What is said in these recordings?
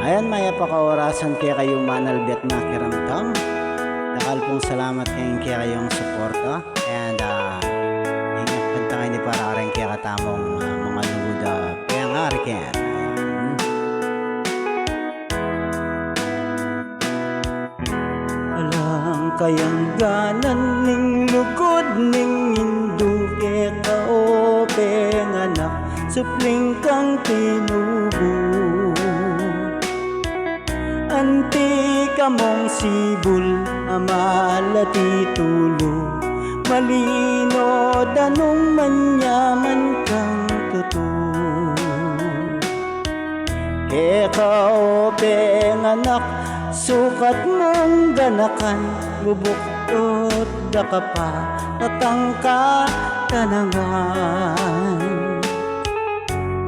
Ayan, maya pa kaorasan kaya kayo manalbet na kiramdam. Dakal pong salamat kayong kaya kayong suporta. And ingat pantangay ni para rin kaya katamong mga luda kaya nga riken. Alang kayang ganan ning lugod ning hindu kaya kaopeng anak supling kang tinubo. Anti kamong sibul amala titulo malino danong manyaman kang tuto. Ikaw anak sukat mong ganakan lubuktot da ka pa tatangka tanangan.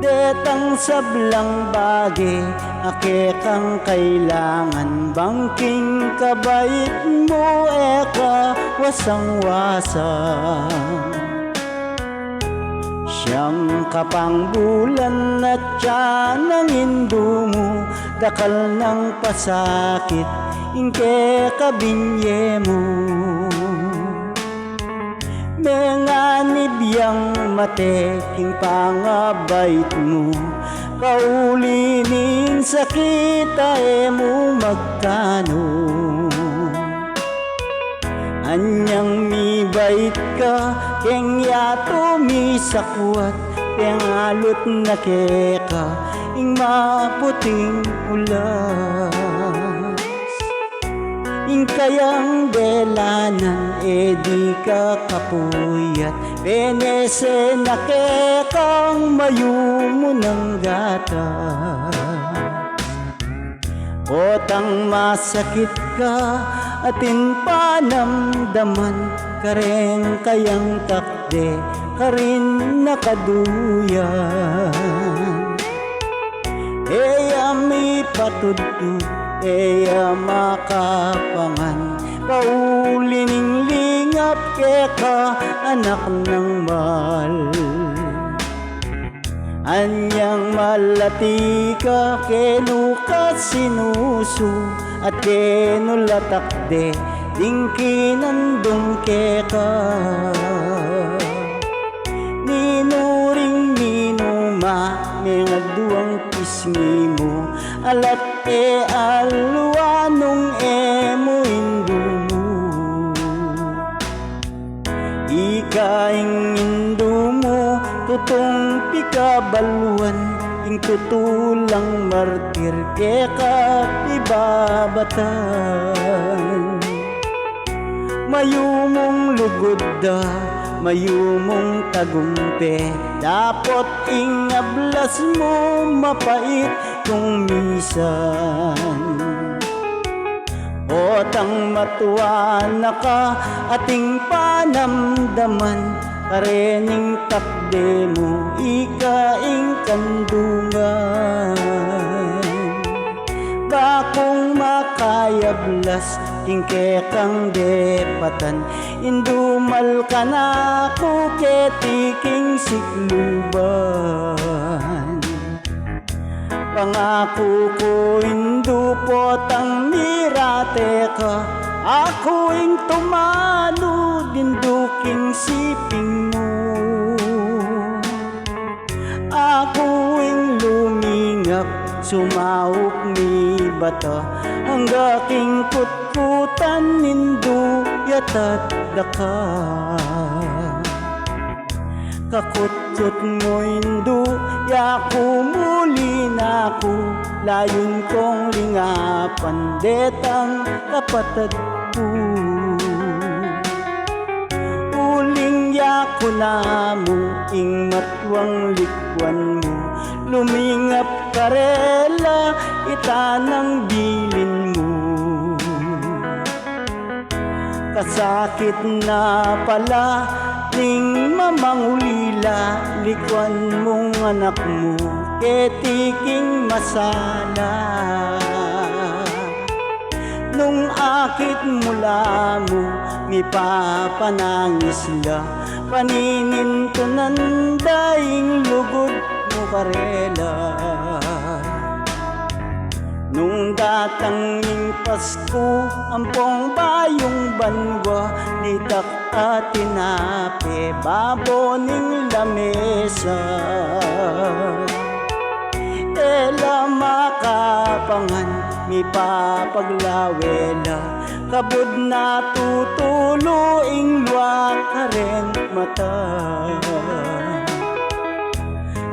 Detang sablang bagi ake kang kailangan bangking kabait mo eka wasang-wasang. Siyang kapang bulan at tiyan ng hindu mo dakal ng pasakit ingke kabinye mo. Menganibiyang mateking pangabait mo kaulinin sakit mo magkano. Anyang mi bait ka keng yato mi sakwat pengalot na keka ing maputing ulas. Ing kayang delanan di ka kapuyat penese na kekang mayumo ng gata. Otang masakit ka atin panamdaman kareng kayang takde karin nakaduyan. Eya mi patudtud eya makapangan paulining lingap keka anak ng mal. Anyang malati ka kenu ka sinusu at kenu latakde dingkinandong keka. Ninuring ninuma mengaduang pisngi mo alat aluanong mo hindu mo. Ikaing hindu mo tutong pikabaluan ing tutulang martir keka ibabatan. Mayumong lugod da mayumong tagumpe dapot ing ablas mo mapait kung misan. Otang matuwa na ka ating panamdaman karening takde mo ikaing kandungan. Bakong makayablas tingke kang depatan indumal ka na ko ketiking sikluban. Pangako ko hindu potang mirate ka ako ing tumano dinduking siping mo. Ako ing lumingap sumauk mi bata hanggaking kutkutan nindu yatat daka. Kakutkut mo hindu yaku muli na ko layon kong lingapan detang kapatid ko. Uling yaku na mo ing matwang likwan mo lumingap karela itanang bilin mo. Kasakit na pala ning mamangulila likwan mong anak mo ketiking masala. Nung akit mula mo mipapanangis la paninintunan daing lugod mo karela. Nung datanging Pasko, ampong bayong banwa, nitak at tinapi, baboning lamesa. Ela makapangan, mi papaglawela, kabud na tutuluing luwa ka rin mata.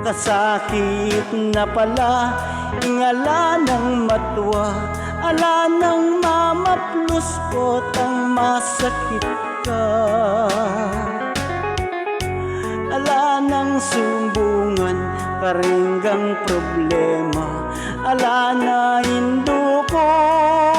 Kasakit na pala, ingala ng matwa, ala ng mamapluskot ang masakit ka. Ala ng sumbungan, karinggang problema, ala na hinduko